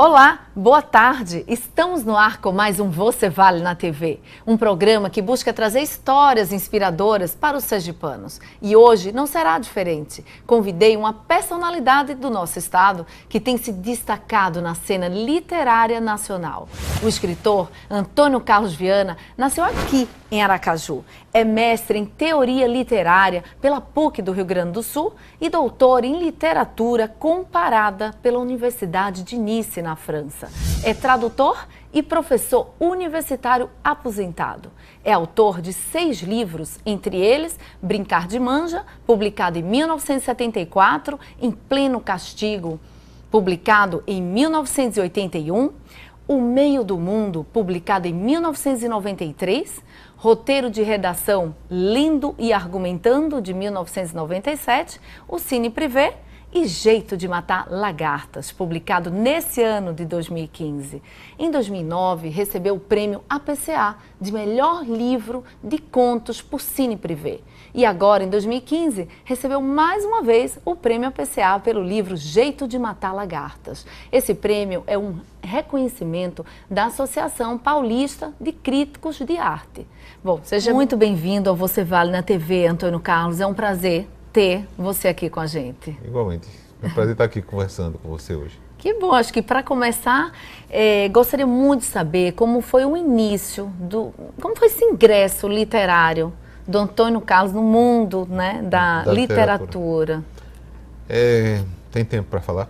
Olá, boa tarde. Estamos no ar com mais um Você Vale na TV, um programa que busca trazer histórias inspiradoras para os sergipanos. E hoje não será diferente. Convidei uma personalidade do nosso estado que tem se destacado na cena literária nacional. O escritor Antônio Carlos Viana nasceu aqui em Aracaju. É mestre em teoria literária pela PUC do Rio Grande do Sul e doutor em literatura comparada pela Universidade de Nice, na França. É tradutor e professor universitário aposentado. É autor de 6 livros, entre eles Brincar de Manja, publicado em 1974, Em Pleno Castigo, publicado em 1981, O Meio do Mundo, publicado em 1993, Roteiro de Redação Lendo e Argumentando, de 1997, O Cine Privé e Jeito de Matar Lagartas, publicado nesse ano de 2015. Em 2009, recebeu o prêmio APCA de melhor livro de contos por Cine Privé. E agora, em 2015, recebeu mais uma vez o prêmio APCA pelo livro Jeito de Matar Lagartas. Esse prêmio é um reconhecimento da Associação Paulista de Críticos de Arte. Bom, seja muito bem-vindo ao Você Vale na TV, Antônio Carlos. É um prazer ter você aqui com a gente. Igualmente. É um prazer estar aqui conversando com você hoje. Que bom. Acho que para começar, gostaria muito de saber como foi o início, como foi esse ingresso literário do Antônio Carlos no mundo, né, da literatura. Tem tempo para falar?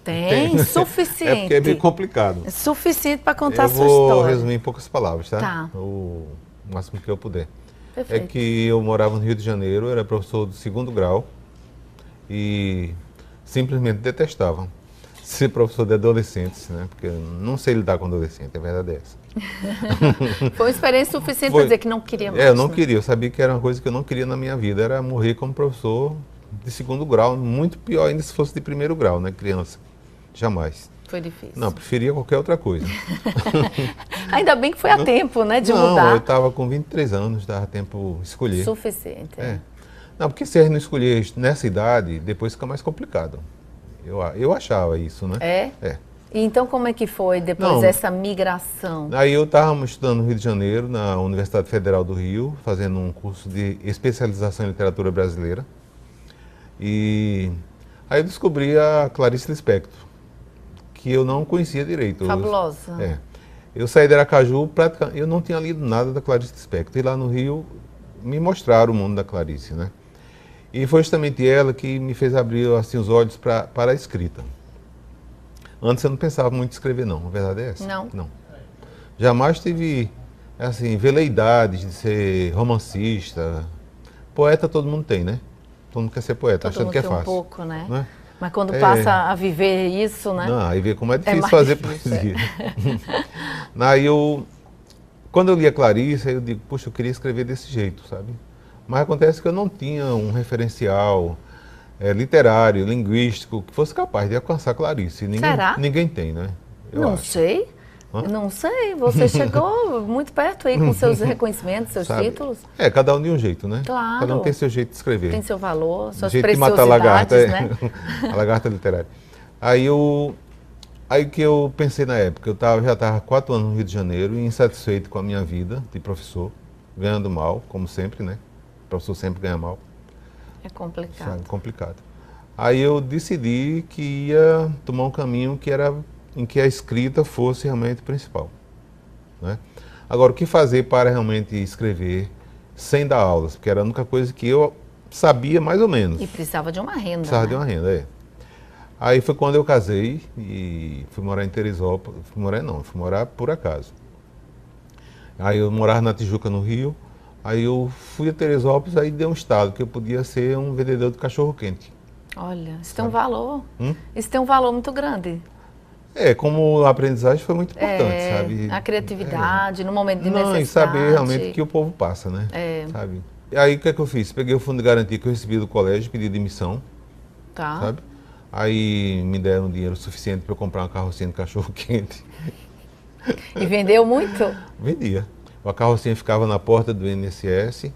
Tem, suficiente. É porque é bem complicado. É suficiente para contar a sua história. Eu vou história. resumir em poucas palavras, tá? Tá. O máximo que eu puder. Perfeito. É que eu morava no Rio de Janeiro, era professor do 2º grau e simplesmente detestava ser professor de adolescentes, né? Porque eu não sei lidar com adolescente, a verdade é essa. Foi uma experiência suficiente para dizer que não queria mais. Eu não né? queria, eu sabia que era uma coisa que eu não queria na minha vida, era morrer como professor de 2º grau, muito pior ainda se fosse de 1º grau, né, criança, jamais. Foi difícil. Não, preferia qualquer outra coisa. Ainda bem que foi a tempo, né, de não, mudar. eu estava com 23 anos, dava tempo de escolher. Suficiente. Não, porque se a gente não escolher nessa idade, depois fica mais complicado. Eu achava isso, né? É? E então como é que foi depois dessa migração? Aí eu estava estudando no Rio de Janeiro, na Universidade Federal do Rio, fazendo um curso de especialização em literatura brasileira. E aí eu descobri a Clarice Lispector, que eu não conhecia direito. Fabulosa. Eu saí de Aracaju, praticamente, eu não tinha lido nada da Clarice Lispector. E lá no Rio me mostraram o mundo da Clarice, né? E foi justamente ela que me fez abrir assim, os olhos para a escrita. Antes eu não pensava muito em escrever, não. A verdade é essa. Não. Jamais tive, assim, veleidades de ser romancista. Poeta todo mundo tem, né? Todo mundo quer ser poeta, achando que é fácil. Um pouco, né? Não é? Mas quando passa a viver isso, né? Não, aí vê como é difícil mais fazer difícil, poesia. Aí quando eu li a Clarice, aí eu digo, puxa, eu queria escrever desse jeito, sabe? Mas acontece que eu não tinha um referencial literário, linguístico, que fosse capaz de alcançar a Clarice. Será? Ninguém tem, né? Não sei. Não sei. Você chegou muito perto aí com seus reconhecimentos, seus títulos. Cada um de um jeito, né? Claro. Cada um tem seu jeito de escrever. Tem seu valor, suas jeito preciosidades, de matar a lagarta, né? A lagarta literária. Aí que eu pensei na época, já estava há 4 anos no Rio de Janeiro e insatisfeito com a minha vida de professor, ganhando mal, como sempre, né? O professor sempre ganha mal. É complicado. Sabe? Complicado. Aí eu decidi que ia tomar um caminho em que a escrita fosse realmente principal, né? Agora, o que fazer para realmente escrever sem dar aulas? Porque era a única coisa que eu sabia mais ou menos. E precisava de uma renda, Precisava né? de uma renda, Aí foi quando eu casei e fui morar em Teresópolis. Fui morar por acaso. Aí eu morava na Tijuca, no Rio. Aí eu fui a Teresópolis, aí deu um estalo que eu podia ser um vendedor de cachorro-quente. Olha, isso tem um valor. Isso tem um valor muito grande. Como a aprendizagem foi muito importante, sabe? A criatividade, no momento de necessidade. E saber realmente o que o povo passa, né? Sabe? E aí o que é que eu fiz? Peguei o fundo de garantia que eu recebi do colégio, pedi demissão, sabe? Aí me deram dinheiro suficiente para eu comprar uma carrocinha de cachorro-quente. E vendeu muito? Vendia. A carrocinha ficava na porta do INSS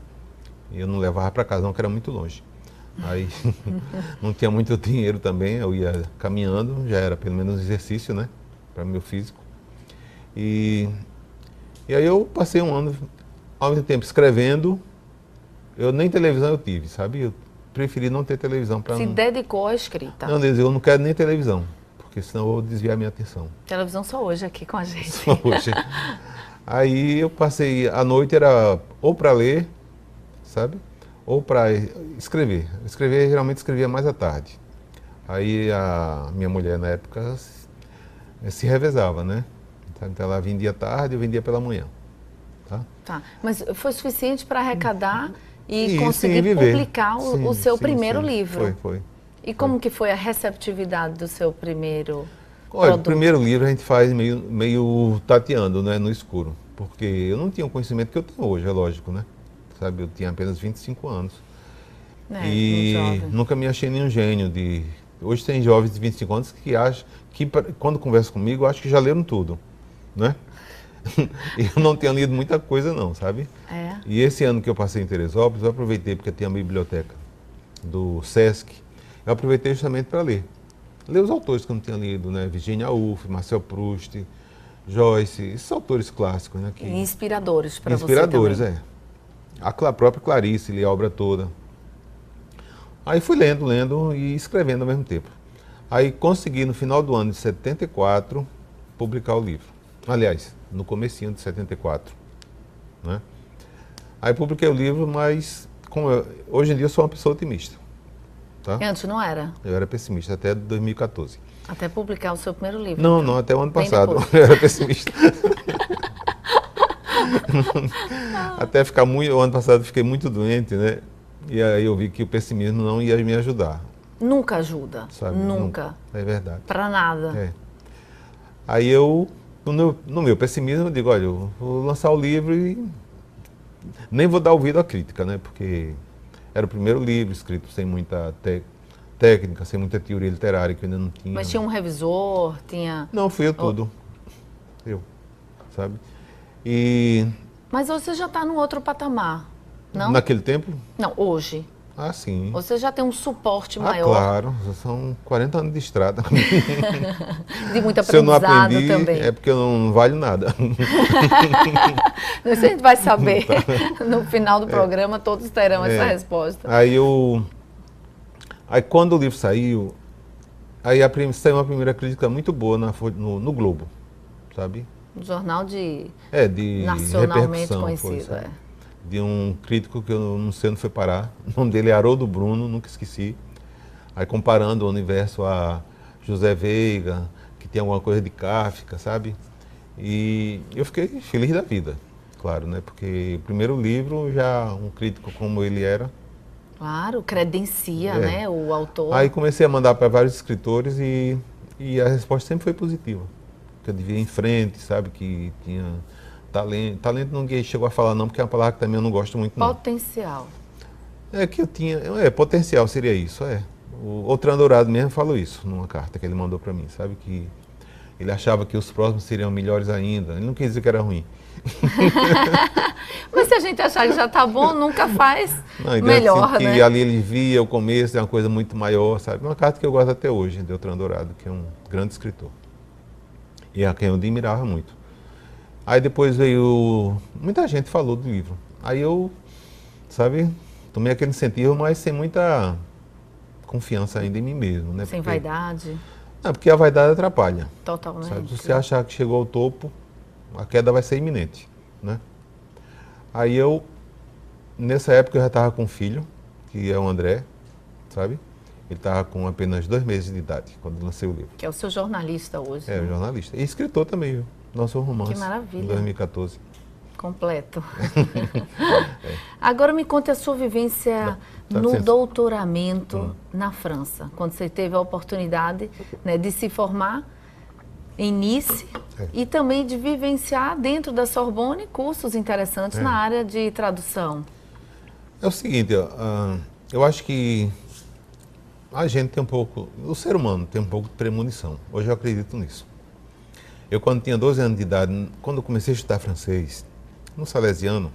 e eu não levava para casa não, que era muito longe. Aí não tinha muito dinheiro também, eu ia caminhando, já era pelo menos exercício, né? para meu físico. E aí eu passei um ano, ao mesmo tempo, escrevendo. Eu nem televisão eu tive, sabe? Eu preferi não ter televisão para Se dedicou à escrita. Não, eu não quero nem televisão, porque senão eu vou desviar a minha atenção. Televisão só hoje aqui com a gente. Só hoje. Aí eu passei, a noite era ou para ler, sabe? Ou para escrever. Escrever, geralmente escrevia mais à tarde. Aí a minha mulher na época se revezava, né? Então ela vendia à tarde, eu vendia pela manhã. Tá. Mas foi suficiente para arrecadar e Isso, conseguir viver. publicar o seu primeiro livro. Foi. E como que foi a receptividade do seu primeiro Olha, produto? o primeiro livro a gente faz meio tateando, né, no escuro. Porque eu não tinha o conhecimento que eu tenho hoje, é lógico, né? Sabe, eu tinha apenas 25 anos. E nunca me achei nenhum gênio de... Hoje tem jovens de 25 anos que acham que, quando conversam comigo, acham que já leram tudo, né? Eu não tinha lido muita coisa não, sabe? E esse ano que eu passei em Teresópolis, eu aproveitei, porque tinha a biblioteca do Sesc, eu aproveitei justamente para ler. Ler os autores que eu não tinha lido, né? Virginia Woolf, Marcel Proust, Joyce, esses autores clássicos, né? E inspiradores para você Inspiradores, também. A própria Clarice, li a obra toda. Aí fui lendo e escrevendo ao mesmo tempo. Aí consegui, no final do ano de 74, publicar o livro. Aliás, no comecinho de 74, né? Aí publiquei o livro, mas hoje em dia eu sou uma pessoa otimista. Tá? E antes não era? Eu era pessimista até 2014. Até publicar o seu primeiro livro? Não, então. não, até o ano Bem passado depois. eu era pessimista. Até ficar o ano passado fiquei muito doente, né? E aí eu vi que o pessimismo não ia me ajudar. Nunca ajuda, Sabe? nunca. É verdade. Para nada. É. Aí eu, no meu pessimismo, eu digo, olha, eu vou lançar o livro e nem vou dar ouvido à crítica, né? Porque era o primeiro livro escrito sem muita técnica, sem muita teoria literária, que eu ainda não tinha. Mas tinha um revisor, tinha... Não, fui eu tudo. Eu, sabe? E... Mas hoje você já está num outro patamar, não? Naquele tempo? Não, hoje. Ah, sim. Você já tem um suporte Ah, maior. claro, são 40 anos de estrada. De muito Se eu não aprendizado aprendi, também. é porque eu não valho nada. Isso a gente vai saber. No final do programa, todos terão essa resposta. Aí quando o livro saiu, saiu uma primeira crítica muito boa no Globo, sabe? Um jornal de nacionalmente conhecido. De um crítico que eu não sei onde foi parar. O nome dele é Haroldo Bruno, nunca esqueci. Aí comparando o universo a José Veiga, que tem alguma coisa de Kafka, sabe? E eu fiquei feliz da vida, claro, né? Porque o primeiro livro, já um crítico como ele era. Claro, credencia, né, o autor. Aí comecei a mandar para vários escritores e a resposta sempre foi positiva. Que eu devia ir em frente, sabe? Que tinha talento. Talento ninguém chegou a falar não, porque é uma palavra que também eu não gosto muito não. Potencial. É que eu tinha... potencial seria isso, O Outran Dourado mesmo falou isso numa carta que ele mandou para mim, sabe? Que ele achava que os próximos seriam melhores ainda. Ele não quis dizer que era ruim. Mas se a gente achar que já está bom, nunca faz Não, melhor, assim, né? que ali ele via o começo de uma coisa muito maior, sabe? Uma carta que eu gosto até hoje, de Outran Dourado, que é um grande escritor. E a quem eu admirava muito. Aí depois veio... Muita gente falou do livro. Aí eu, sabe, tomei aquele incentivo, mas sem muita confiança ainda em mim mesmo, né? Sem vaidade. Não, porque a vaidade atrapalha. Totalmente. Sabe? Se você achar que chegou ao topo, a queda vai ser iminente, né? Aí nessa época eu já estava com um filho, que é o André, sabe? Ele estava com apenas 2 meses de idade, quando eu lancei o livro. Que é o seu jornalista hoje. É, né? jornalista. E escritor também, viu? Lançou um romance. Que maravilha. Em 2014. Completo. Agora me conte a sua vivência no doutoramento na França, quando você teve a oportunidade, né, de se formar em Nice e também de vivenciar dentro da Sorbonne cursos interessantes na área de tradução. É o seguinte, eu acho que a gente tem um pouco, o ser humano tem um pouco de premonição. Hoje eu acredito nisso. Eu, quando tinha 12 anos de idade, quando eu comecei a estudar francês, no Salesiano,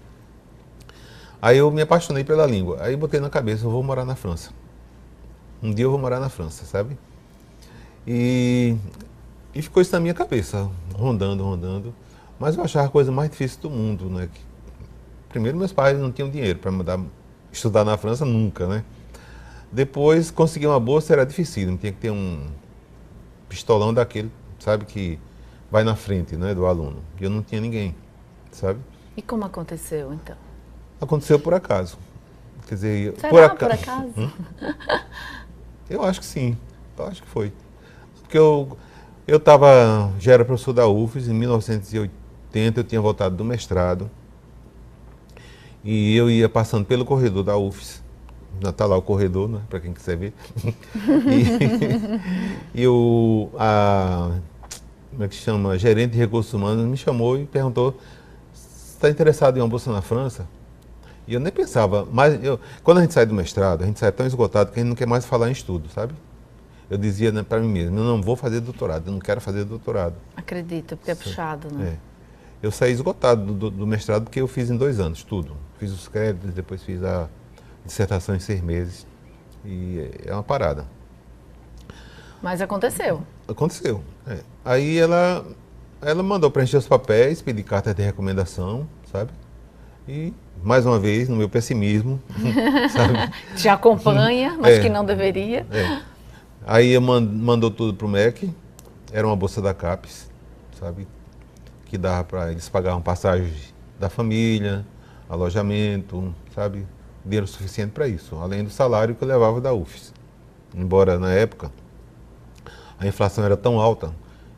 aí eu me apaixonei pela língua. Aí botei na cabeça, eu vou morar na França. Um dia eu vou morar na França, sabe? E E ficou isso na minha cabeça, rondando, rondando. Mas eu achava a coisa mais difícil do mundo, né? Primeiro, meus pais não tinham dinheiro para mandar estudar na França, nunca, né? Depois, conseguir uma bolsa era difícil, tinha que ter um pistolão daquele, sabe, que vai na frente, né, do aluno. E eu não tinha ninguém, sabe? E como aconteceu, então? Aconteceu por acaso. Quer dizer, Será por acaso? Eu acho que sim, eu acho que foi. Porque já era professor da UFES, em 1980 eu tinha voltado do mestrado, e eu ia passando pelo corredor da UFES, está lá o corredor, né, para quem quiser ver, como é que chama, gerente de recursos humanos me chamou e perguntou, você está interessado em uma bolsa na França? E eu nem pensava, mas quando a gente sai do mestrado, a gente sai tão esgotado que a gente não quer mais falar em estudo, sabe? Eu dizia, né, para mim mesmo, eu não vou fazer doutorado, eu não quero fazer doutorado. Acredito, porque é puxado, né? Eu saí esgotado do mestrado porque eu fiz em 2 anos, tudo. Fiz os créditos, depois fiz a dissertação em 6 meses. E é uma parada. Mas aconteceu. Aconteceu. Aí ela mandou preencher os papéis, pedir carta de recomendação, sabe? E, mais uma vez, no meu pessimismo, sabe? Te acompanha, mas que não deveria. Aí mandou tudo para o MEC, era uma bolsa da CAPES, sabe? Que dava para eles pagavam passagem da família, alojamento, sabe? Dinheiro suficiente para isso, além do salário que eu levava da UFES. Embora na época a inflação era tão alta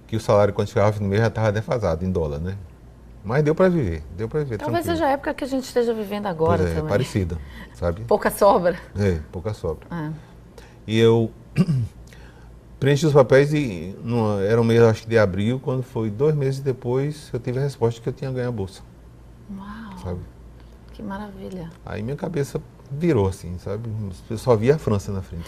que o salário quando chegava no mês já estava defasado em dólar, né? Mas deu para viver, Talvez tranquilo. seja a época que a gente esteja vivendo agora também. Parecida, sabe? Pouca sobra. Pouca sobra. E eu preenchi os papéis e era um mês, acho que de abril, quando foi 2 meses depois, eu tive a resposta que eu tinha ganho a bolsa. Uau! Sabe? Que maravilha. Aí minha cabeça virou assim, sabe? Eu só via a França na frente.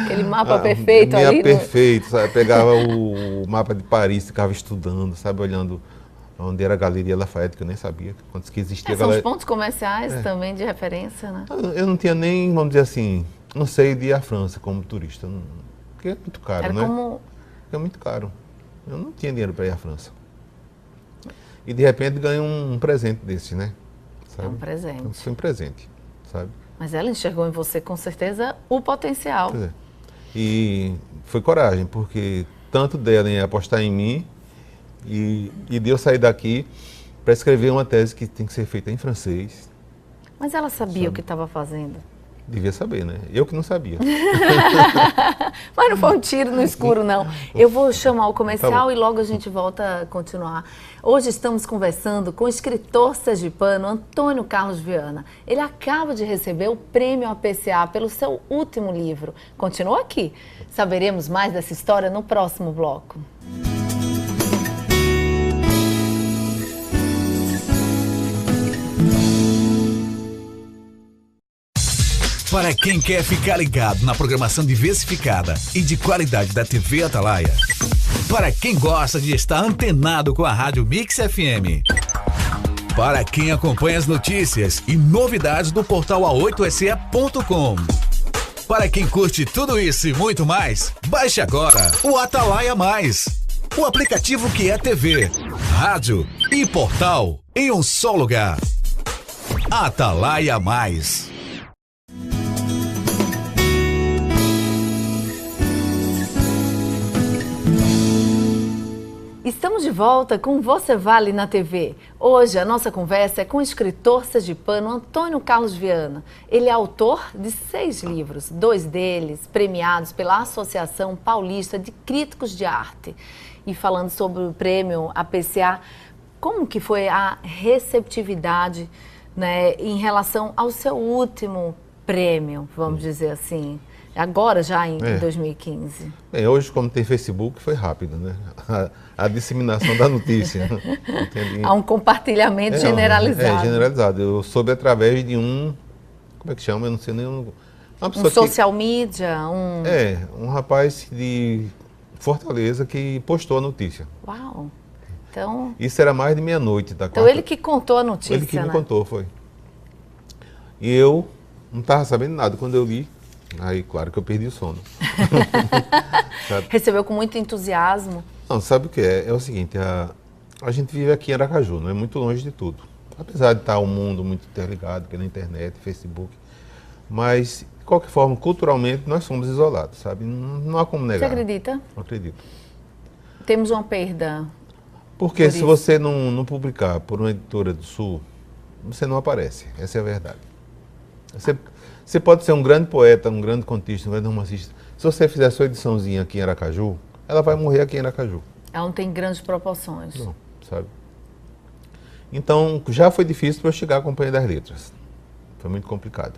Aquele mapa perfeito ali. Perfeito, sabe? Pegava o mapa de Paris, ficava estudando, sabe? Olhando onde era a Galeria Lafayette, que eu nem sabia quantos que existia. São os pontos comerciais também de referência, né? Eu não tinha nem, vamos dizer assim, não sei de ir à França como turista, porque é muito caro, era né? É muito caro. Eu não tinha dinheiro para ir à França. E de repente ganho um presente desse, né? Sabe? É um presente. Foi um presente, sabe? Mas ela enxergou em você com certeza o potencial. E foi coragem, porque tanto dela em apostar em mim e de eu sair daqui para escrever uma tese que tem que ser feita em francês. Mas ela sabia o que estava fazendo? Devia saber, né? Eu que não sabia. Mas não foi um tiro no escuro, não. Eu vou chamar o comercial e logo a gente volta a continuar. Hoje estamos conversando com o escritor sergipano Antônio Carlos Viana. Ele acaba de receber o prêmio APCA pelo seu último livro. Continua aqui. Saberemos mais dessa história no próximo bloco. Para quem quer ficar ligado na programação diversificada e de qualidade da TV Atalaia. Para quem gosta de estar antenado com a Rádio Mix FM. Para quem acompanha as notícias e novidades do portal a8se.com. Para quem curte tudo isso e muito mais, baixe agora o Atalaia Mais. O aplicativo que é TV, rádio e portal em um só lugar. Atalaia Mais. Estamos de volta com Você Vale na TV. Hoje a nossa conversa é com o escritor sergipano Antônio Carlos Viana. Ele é autor de 6 livros, 2 deles premiados pela Associação Paulista de Críticos de Arte. E falando sobre o prêmio APCA, como que foi a receptividade, né, em relação ao seu último prêmio, vamos dizer assim? Agora, já em 2015. Hoje, como tem Facebook, foi rápido, né? A disseminação da notícia. Há um compartilhamento generalizado. Generalizado. Eu soube através de como é que chama? Eu não sei nem. Uma pessoa social media? Um rapaz de Fortaleza que postou a notícia. Uau! Então... Isso era mais de meia-noite da quarta. Então ele que contou a notícia, Ele que me contou, foi. E eu não estava sabendo nada. Quando eu li, Aí, claro que eu perdi o sono. Sabe? Recebeu com muito entusiasmo. Não, sabe o que é? É o seguinte, a gente vive aqui em Aracaju, não é muito longe de tudo. Apesar de estar o mundo muito interligado pela internet, Facebook, mas, de qualquer forma, culturalmente, nós somos isolados, sabe? Não há como Você negar. acredita? Não acredito. Temos uma perda. Porque Por se isso. você não publicar por uma editora do Sul, você não aparece. Essa é a verdade. Você pode ser um grande poeta, um grande contista, um grande romancista. Se você fizer a sua ediçãozinha aqui em Aracaju, ela vai morrer aqui em Aracaju. Ela não tem grandes proporções. Não, sabe? Então, já foi difícil para eu chegar à Companhia das Letras. Foi muito complicado.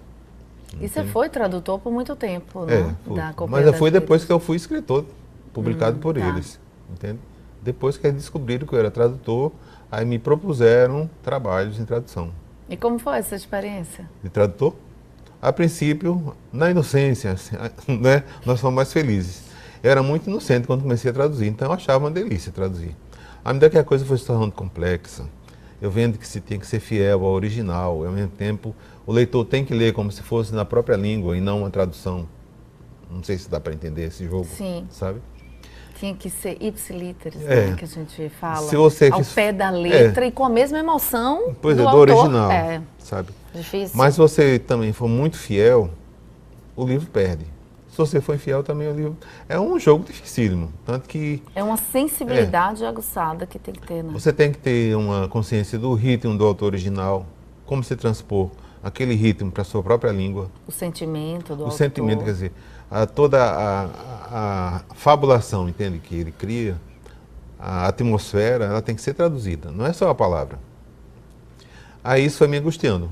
E você foi tradutor por muito tempo, né? Fui. Da Companhia Mas eu das fui depois Letras. que eu fui escritor, publicado por tá. eles. Entende? Depois que eles descobriram que eu era tradutor, aí me propuseram trabalhos em tradução. E como foi essa experiência? De tradutor? A princípio, na inocência, assim, né, nós fomos mais felizes. Eu era muito inocente quando comecei a traduzir, então eu achava uma delícia traduzir. À medida que a coisa foi se tornando complexa, eu vendo que se tem que ser fiel ao original, e ao mesmo tempo o leitor tem que ler como se fosse na própria língua e não uma tradução. Não sei se dá para entender esse jogo, Sim. sabe? Tinha que ser ipsiliteris, É. né, que a gente fala. Se você ao fiz- pé da letra e com a mesma emoção Pois do é, do autor. original, É, sabe? difícil. Mas se você também for muito fiel, o livro perde. Se você for infiel também, o livro... É um jogo dificílimo, tanto que É uma sensibilidade aguçada que tem que ter, né? você tem que ter uma consciência do ritmo do autor original, como se transpor aquele ritmo para a sua própria língua, O sentimento do o autor. sentimento, quer dizer, toda a fabulação, entende, que ele cria, a atmosfera, ela tem que ser traduzida, não é só a palavra. Aí isso foi me angustiando,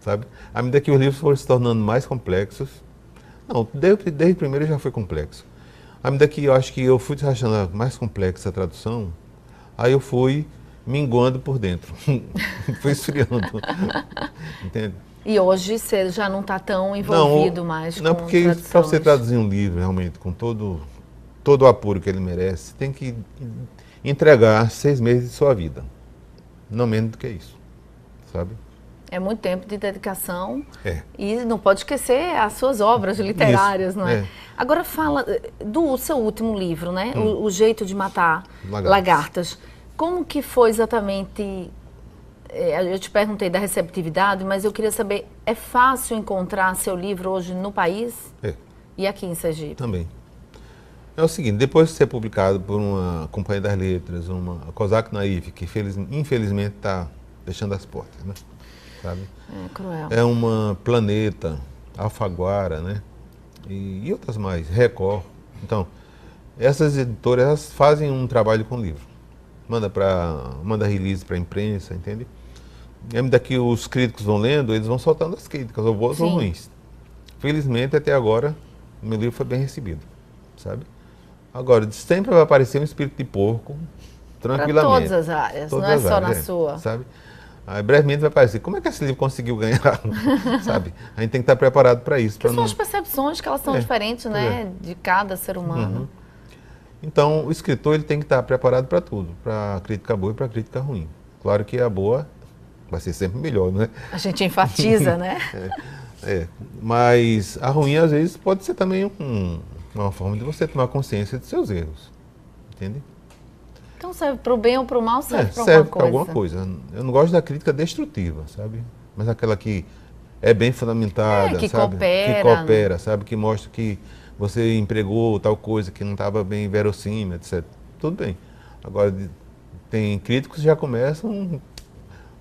sabe? À medida que os livros foram se tornando mais complexos, não, desde o primeiro já foi complexo. À medida que eu acho que eu fui achando mais complexa a tradução, aí eu fui minguando por dentro, fui esfriando, entende? E hoje você já não está tão envolvido mais não, com porque para traduções. você traduzir um livro realmente com todo o apuro que ele merece, tem que entregar 6 meses de sua vida, não menos do que isso, sabe? É muito tempo de dedicação É. e não pode esquecer as suas obras literárias, Isso, não é? é. Agora fala do seu último livro, né? O Jeito de Matar Lagartas. Lagartas. Como que foi exatamente... Eu te perguntei da receptividade, mas eu queria saber, é fácil encontrar seu livro hoje no país É, e aqui em Sergipe? também. É o seguinte, depois de ser publicado por uma Companhia das Letras, uma Kozak Naif, que infelizmente está deixando as portas, né? Sabe? É cruel. É uma Planeta, Alfaguara, né? E outras mais, Record. Então, essas editoras elas fazem um trabalho com o livro. Manda release para a imprensa, entende? E à medida que os críticos vão lendo, eles vão soltando as críticas, ou boas ou Sim. ruins. Felizmente, até agora, o meu livro foi bem recebido, sabe? Agora, sempre vai aparecer um espírito de porco, Para tranquilamente. todas as áreas, Todas não é as só áreas, na sua. sabe? Aí brevemente vai aparecer, como é que esse livro conseguiu ganhar? Sabe? A gente tem que estar preparado para isso. Que pra são as percepções que elas são É, diferentes, né? De cada ser humano. Então, o escritor ele tem que estar preparado para tudo, para a crítica boa e para a crítica ruim. Claro que a boa vai ser sempre melhor, né? A gente enfatiza, né? Mas a ruim, às vezes, pode ser também uma forma de você tomar consciência de seus erros, entende? Então serve para o bem ou para o mal, serve para serve alguma para coisa. alguma coisa. Eu não gosto da crítica destrutiva, sabe? Mas aquela que é bem fundamentada, que sabe? coopera. Que coopera, sabe? Que mostra que você empregou tal coisa que não estava bem verossímil, etc. Tudo bem. Agora, tem críticos que já começam,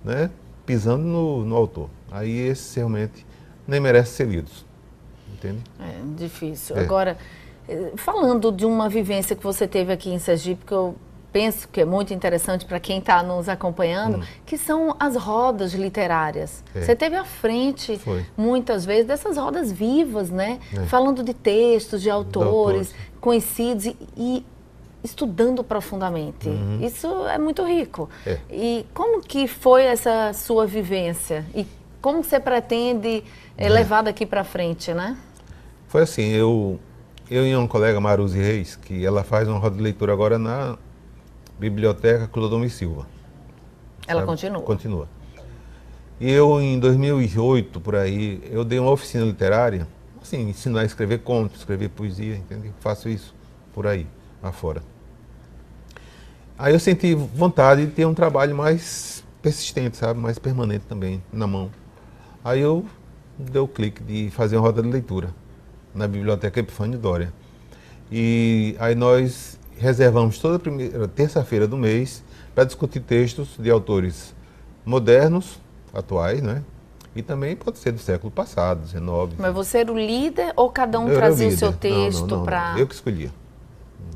né, pisando no autor. Aí esses realmente nem merecem ser lidos, entende? É difícil. É. Agora, falando de uma vivência que você teve aqui em Sergipe, que eu penso que é muito interessante para quem está nos acompanhando, que são as rodas literárias. É. Você esteve à frente, Foi. muitas vezes, dessas rodas vivas, né? É. Falando de textos, de autores, autores. conhecidos e estudando profundamente. Isso é muito rico. É. E como que foi essa sua vivência? E como você pretende levar daqui para frente, né? Foi assim, eu e uma colega, Maruzi Reis, que ela faz uma roda de leitura agora na Biblioteca Clodomiro Silva. Ela sabe? continua. Continua. E eu, em 2008, por aí, eu dei uma oficina literária, assim, ensinar a escrever contos, escrever poesia, entende? Faço isso por aí, afora. Aí eu senti vontade de ter um trabalho mais persistente, sabe? Mais permanente também, na mão. Aí eu dei o clique de fazer uma roda de leitura na Biblioteca Epifânio Doria. E aí nós reservamos toda a primeira terça-feira do mês para discutir textos de autores modernos, atuais, né? E também pode ser do século passado, XIX. Mas você era o líder ou cada um Eu trazia o líder. seu texto não, para... Eu que escolhia.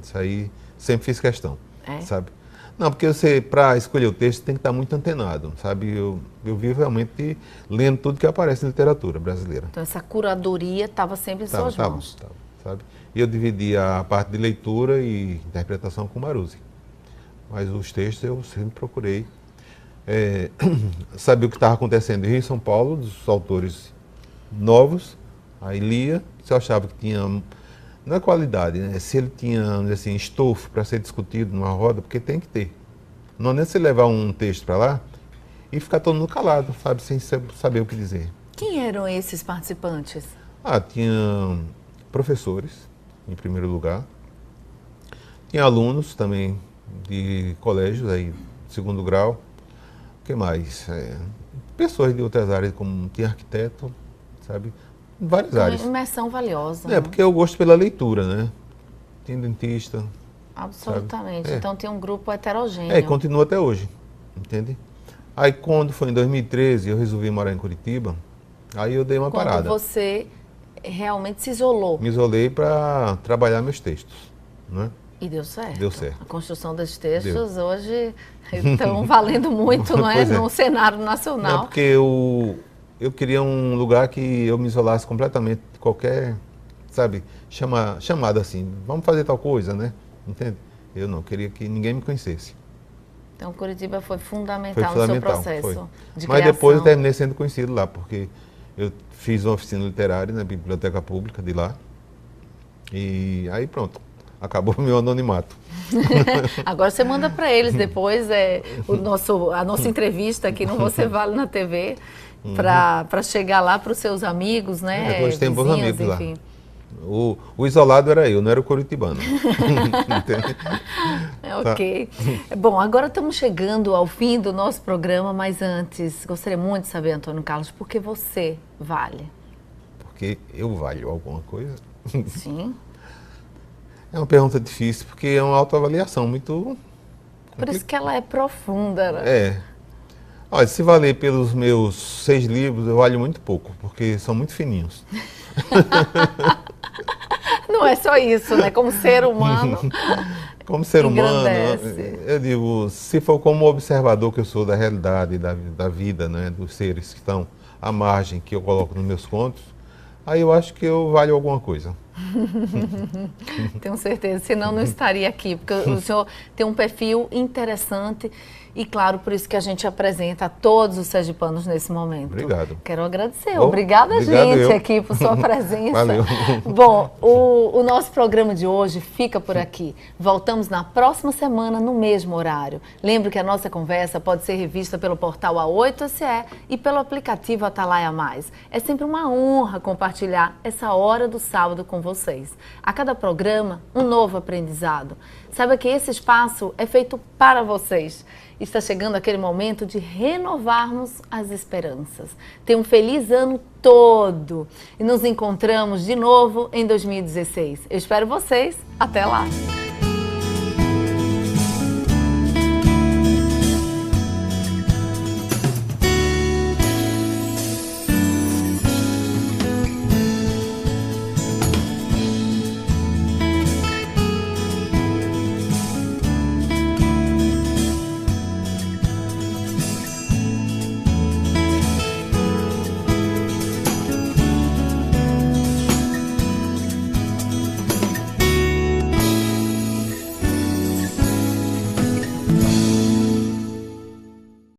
Isso aí sempre fiz questão, É? sabe? Não, porque você, para escolher o texto, tem que estar muito antenado, sabe? Eu vivo realmente lendo tudo que aparece na literatura brasileira. Então essa curadoria estava sempre em suas mãos. Sabe? E eu dividia a parte de leitura e interpretação com Maruzzi. Mas os textos eu sempre procurei saber o que estava acontecendo em Rio e São Paulo, dos autores novos, aí lia, se eu achava que tinha, não é qualidade, né? Se ele tinha, vamos dizer assim, estofo para ser discutido numa roda, porque tem que ter. Não é nem você levar um texto para lá e ficar todo mundo calado, sabe, sem saber o que dizer. Quem eram esses participantes? Tinha professores, em primeiro lugar, tinha alunos também de colégios, aí, segundo grau, o que mais? Pessoas de outras áreas, como tinha arquiteto, sabe, em várias áreas. Uma imersão valiosa. Né? Porque eu gosto pela leitura, né? Tinha dentista. Absolutamente. Sabe? Então tem um grupo heterogêneo. Continua até hoje, entende? Aí quando foi em 2013, eu resolvi morar em Curitiba, aí eu dei uma parada. Quando você realmente se isolou. Me isolei para trabalhar meus textos, né? E deu certo. Deu certo. A construção desses textos hoje estão valendo muito, não é? Pois é. No cenário nacional. Não, porque eu queria um lugar que eu me isolasse completamente de qualquer, sabe, chamada assim, vamos fazer tal coisa, né? Entende? Eu não, queria que ninguém me conhecesse. Então Curitiba foi fundamental, Foi fundamental no seu processo de Mas criação. depois eu terminei sendo conhecido lá, porque eu fiz uma oficina literária na Biblioteca Pública de lá. E aí pronto, acabou o meu anonimato. Agora você manda para eles depois a nossa entrevista aqui no Você Vale na TV, para chegar lá para os seus amigos, né? Hoje tem bons vizinhos, amigos enfim. lá. O isolado era eu, não era o curitibano. Ok. Bom, agora estamos chegando ao fim do nosso programa, mas antes, gostaria muito de saber, Antônio Carlos, por que você vale? Porque eu valho alguma coisa? Sim. É uma pergunta difícil, porque é uma autoavaliação muito... Por isso que ela é profunda, né? Olha, se valer pelos meus 6 livros, eu valho muito pouco, porque são muito fininhos. Não é só isso, né? Como ser humano. Como ser humano, engrandece. eu digo, se for como observador que eu sou da realidade, da vida, né, dos seres que estão à margem, que eu coloco nos meus contos, aí eu acho que eu valho alguma coisa. Tenho certeza, senão não estaria aqui, porque o senhor tem um perfil interessante e, claro, por isso que a gente apresenta a todos os sergipanos nesse momento. Obrigado. Quero agradecer. Obrigada, obrigado gente, eu. aqui por sua presença. Valeu. Bom, o nosso programa de hoje fica por aqui. Voltamos na próxima semana, no mesmo horário. Lembre que a nossa conversa pode ser revista pelo portal A8SE e pelo aplicativo Atalaia Mais. É sempre uma honra compartilhar essa hora do sábado com vocês. A cada programa, um novo aprendizado. Saiba que esse espaço é feito para vocês. Está chegando aquele momento de renovarmos as esperanças. Tenha um feliz ano todo e nos encontramos de novo em 2016. Eu espero vocês. Até lá!